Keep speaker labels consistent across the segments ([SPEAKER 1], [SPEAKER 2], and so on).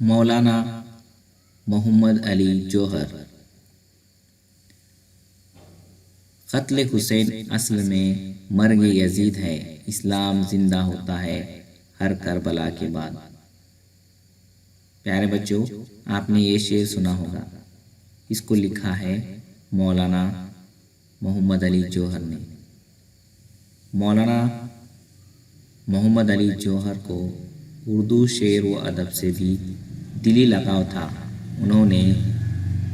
[SPEAKER 1] مولانا محمد علی جوہر۔ قتل حسین اصل میں مرگ یزید ہے، اسلام زندہ ہوتا ہے ہر کربلا کے بعد۔ پیارے بچوں، آپ نے یہ شعر سنا ہوگا، اس کو لکھا ہے مولانا محمد علی جوہر نے۔ مولانا محمد علی جوہر کو اردو شعر و ادب سے بھی دلی لگاؤ تھا۔ انہوں نے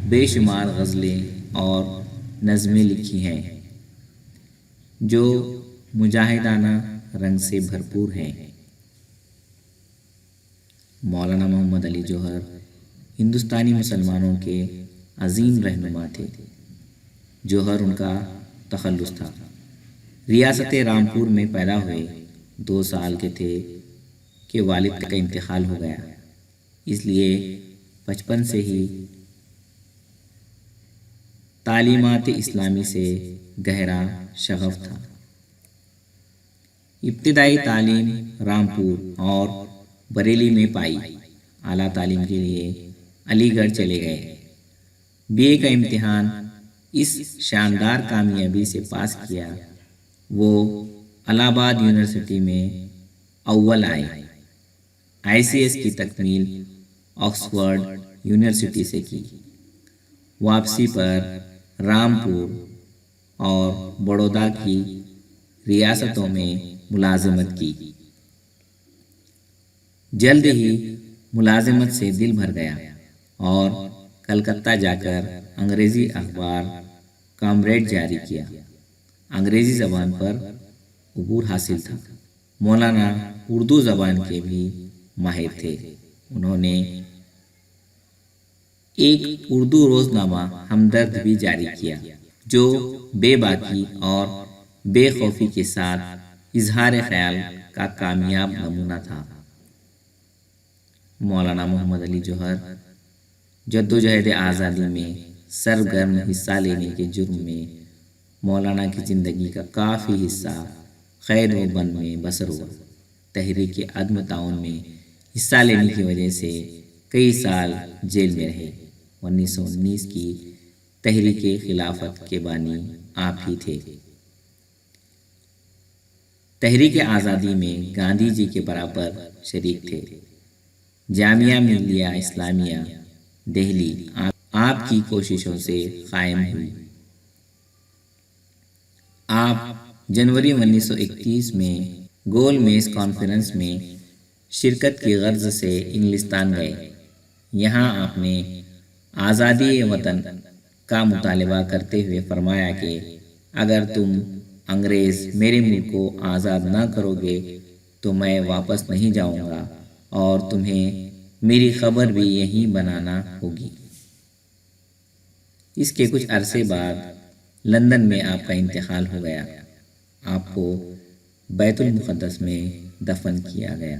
[SPEAKER 1] بے شمار غزلیں اور نظمیں لکھی ہیں جو مجاہدانہ رنگ سے بھرپور ہیں۔ مولانا محمد علی جوہر ہندوستانی مسلمانوں کے عظیم رہنما تھے۔ جوہر ان کا تخلص تھا۔ ریاست رامپور میں پیدا ہوئے، 2 سال کے تھے کہ والد کا انتقال ہو گیا، اس لیے بچپن سے ہی تعلیمات اسلامی سے گہرا شغف تھا۔ ابتدائی تعلیم رامپور اور بریلی میں پائی، اعلیٰ تعلیم کے لیے علی گڑھ چلے گئے۔ BA کا امتحان اس شاندار کامیابی سے پاس کیا، وہ الہ آباد یونیورسٹی میں اول آئے۔ ICS کی تکمیل آکسفورڈ یونیورسٹی سے کی۔ واپسی پر رامپور اور بڑودہ کی ریاستوں میں ملازمت کی۔ جلد ہی ملازمت سے دل بھر گیا اور کلکتہ جا کر انگریزی اخبار کامریڈ جاری کیا۔ انگریزی زبان پر عبور حاصل تھا۔ مولانا اردو زبان کے بھی ماہر تھے۔ انہوں نے ایک اردو روزنامہ ہمدرد بھی جاری کیا جو بے باکی اور بے خوفی کے ساتھ اظہار خیال کا کامیاب نمونہ تھا۔ مولانا محمد علی جوہر جدوجہد آزادی میں سرگرم حصہ لینے کے جرم میں مولانا کی زندگی کا کافی حصہ قید و بند میں بسر ہوا۔ تحریک عدم تعاون میں حصہ لینے کی وجہ سے کئی سال جیل میں رہے۔ 1919 کی تحریک خلافت کے بانی آپ ہی تھے۔ تحریک آزادی میں گاندھی جی کے برابر شریک تھے۔ جامعہ ملیہ اسلامیہ دہلی آپ کی کوششوں سے قائم ہوئی۔ آپ جنوری 1931 میں گول میز کانفرنس میں شرکت کی غرض سے انگلستان گئے۔ یہاں آپ نے آزادی وطن کا مطالبہ کرتے ہوئے فرمایا کہ اگر تم انگریز میرے ملک کو آزاد نہ کرو گے تو میں واپس نہیں جاؤں گا اور تمہیں میری خبر بھی یہیں بنانا ہوگی۔ اس کے کچھ عرصے بعد لندن میں آپ کا انتقال ہو گیا۔ آپ کو بیت المقدس میں دفن کیا گیا۔